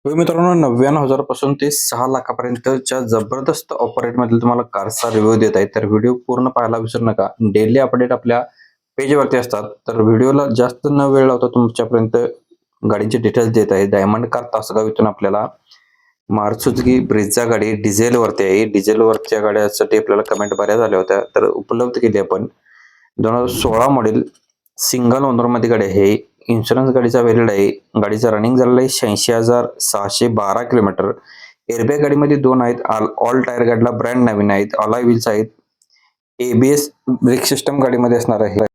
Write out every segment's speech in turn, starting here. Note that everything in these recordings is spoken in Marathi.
हो मित्रांनो, 99,000 पासून ते 6 लाखापर्यंतच्या जबरदस्त ऑफर रेटमध्ये तुम्हाला कारचा रिव्ह्यू देत आहे. तर व्हिडिओ पूर्ण पाहायला विसरू नका. डेली अपडेट आपल्या पेजवरती असतात. तर व्हिडिओला जास्त न वेळ लावता तुमच्यापर्यंत गाडीचे डिटेल्स देत आहे. डायमंड कार तासगाव इथून आपल्याला मारुती सुझुकी ब्रेझा गाडी डिझेलवरती आहे. डिझेलवरच्या गाड्यांसाठी आपल्याला कमेंट बऱ्याच आल्या होत्या. तर उपलब्ध केली आपण. 2016 मॉडेल सिंगल ओनरमध्ये गाडी आहे. इन्शुरन्स गाडीचा व्हॅलिड आहे. गाडीचं रनिंग झालेलं आहे 86,612 किलोमीटर. एअरबॅग गाडीमध्ये 2 आहेत. ऑल टायर गाडीला ब्रँड नवीन आहेत. अलॉय व्हील्स आहेत. एबीएस ब्रेक सिस्टम गाडीमध्ये असणार आहे.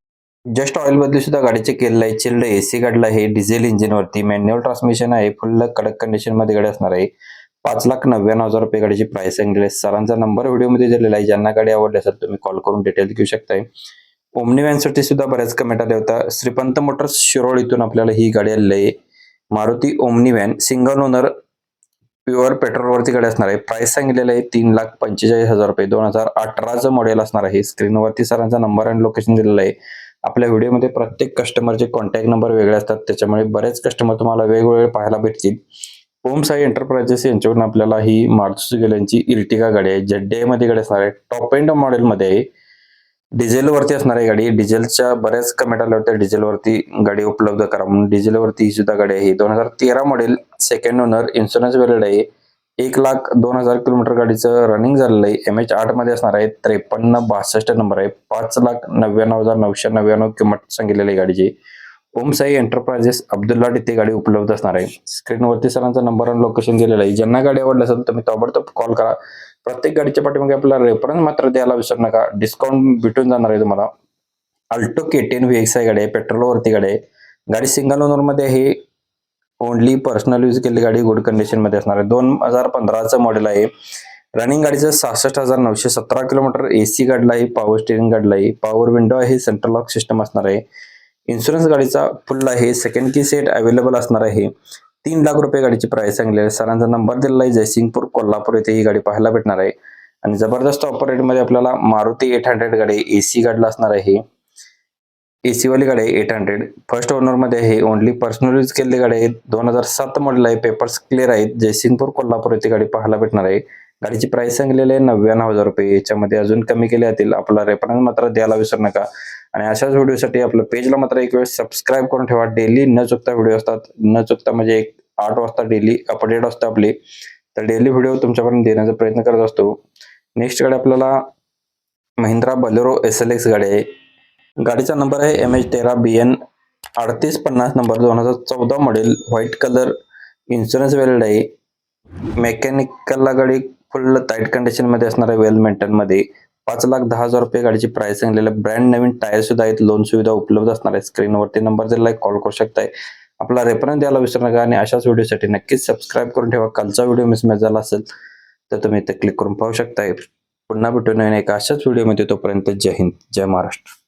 जस्ट ऑइल बदली सुद्धा गाडीचे केलेलं आहे. चिल्ड एसी गाडीला आहे. डिझेल इंजिनवरती मॅन्युअल ट्रान्समिशन आहे. फुल कडक कंडिशन मध्ये गाडी असणार आहे. 5,99,000 रुपये गाडीची प्राइस सांगितली आहे. सरांचा नंबर व्हिडिओमध्ये दिलेला आहे. ज्यांना गाडी आवडली असेल तुम्ही कॉल करून डिटेल घेऊ शकताय. ओमनी व्हॅनसाठी सुद्धा बऱ्याच कमेंट आल्या होत्या. श्रीपंत मोटर्स शिरोळ इथून आपल्याला ही गाडी आलेली आहे. Maruti Omni van single owner pure पेट्रोलवरती गाडी असणार आहे. प्राइस सांगितलेलं आहे 3,45,000 रुपये. 2018चं मॉडेल असणार आहे. स्क्रीनवरती सरांचा नंबर आणि लोकेशन दिलेलं आहे. आपल्या व्हिडिओमध्ये प्रत्येक कस्टमरचे कॉन्टॅक्ट नंबर वेगळे असतात. त्याच्यामुळे बरेच कस्टमर तुम्हाला वेगवेगळे पाहायला भेटतील. ओम साई एंटरप्राइजेस यांच्याकडून आपल्याला ही मारुती सुझुकी यांची इर्टिगा गाडी आहे. जेड मध्ये गाडी असणार आहे. टॉप एंड मॉडेलमध्ये आहे. डिझेलवरती असणार आहे गाडी. डिझेलच्या बऱ्याच कमेंट आल्या होत्या डिझेलवरती गाडी उपलब्ध करा म्हणून. डिझेलवरती ही सुद्धा गाडी आहे. 2013 model second owner insurance valid आहे. 1,02,000 किलोमीटर गाडीचं रनिंग झालेलं आहे. MH8 मध्ये असणार आहे. 5362 नंबर आहे. 5,99,999 किंमत सांगितलेली आहे गाडीची. ओम साई एंटरप्राइजेस अब्दुल्ला इथे गाडी उपलब्ध असणार आहे. स्क्रीनवरती सरांचा नंबर आणि लोकेशन दिलेलं आहे. ज्यांना गाडी आवडली असेल तुम्ही ताबडतोब कॉल करा. प्रत्येक गाडीच्या पाठीमागे आपल्याला रेफरन्स मात्र द्यायला विसरू नका. डिस्काउंट भेटून जाणार आहे तुम्हाला. अल्टो K10 VXI गाडी आहे. पेट्रोलवरती गाडी आहे. गाडी सिंगल ओनर मध्ये आहे. ओनली पर्सनल यूज केलेली गाडी गुड कंडिशन मध्ये असणार आहे. 2015चं मॉडेल आहे. रनिंग गाडीचं 66,917 किलोमीटर. एसी गाडीला आहे. पॉवर स्टेरिंग गाडीला आहे. पॉवर विंडो आहे. सेंट्रल लॉक सिस्टम असणार आहे. इन्शुरन्स गाडीचा फुल आहे. सेकंड की सेट अवेलेबल असणार आहे. 3,00,000 रुपये गाडीची प्राइस सांगली आहे. सरांचा नंबर दिलेला आहे. जयसिंगपूर कोल्हापूर येथे ही गाडी पाहायला भेटणार आहे. आणि जबरदस्त ऑफर रेट मध्ये आपल्याला मारुती 800 गाडी एसी गाडीला असणार आहे. एसी वाली गाडी आहे 800. फर्स्ट ओनर मध्ये आहे. ओनली पर्सनल यूज केलेली गाडी आहे. 2007 मॉडेल आहे. पेपर्स क्लिअर आहेत. जयसिंगपूर कोल्हापूर येथे गाडी पाहायला भेटणार आहे. गाडीची प्राइस सांगलेली आहे 99,000 रुपये. याच्यामध्ये अजून कमी केले जातील. आपला रेफरन्स मात्र द्यायला विसरू नका. आणि अशाच व्हिडिओसाठी आपल्या पेजला मात्र एक वेळ सबस्क्राईब करून ठेवा. डेली न चुकता व्हिडिओ असतात. न चुकता म्हणजे 8 वाजता डेली अपडेट असतं आपले. तर डेली व्हिडिओ तुमच्यापर्यंत देण्याचा प्रयत्न करत असतो. नेक्स्ट गाडी आपल्याला महिंद्रा बलेरो SLX गाडी आहे. गाडीचा नंबर आहे MH13BN 3850 number. 2014 model. White colour. Insurance valid आहे. मेकॅनिकलला गाडी फुल टाईट कंडिशन मध्ये असणार आहे. वेल मेंटेन मध्ये. 5,10,000 रुपये गाडीची प्राइस सांगलेली आहे. ब्रँड नवीन टायर सुद्धा आहेत. लोन सुविधा उपलब्ध असणार आहे. स्क्रीनवरती नंबर दिलेला आहे. कॉल करू शकताय. आपला रेफरन्स द्यायला विसरू नका. आणि अशाच व्हिडिओसाठी नक्कीच सबस्क्राईब करून ठेवा. कालचा व्हिडिओ मिसमॅच झाला असेल तर तुम्ही इथे क्लिक करून पाहू शकताय. पुन्हा भेटून एका अशाच व्हिडिओमध्ये. तोपर्यंत जय हिंद, जय महाराष्ट्र.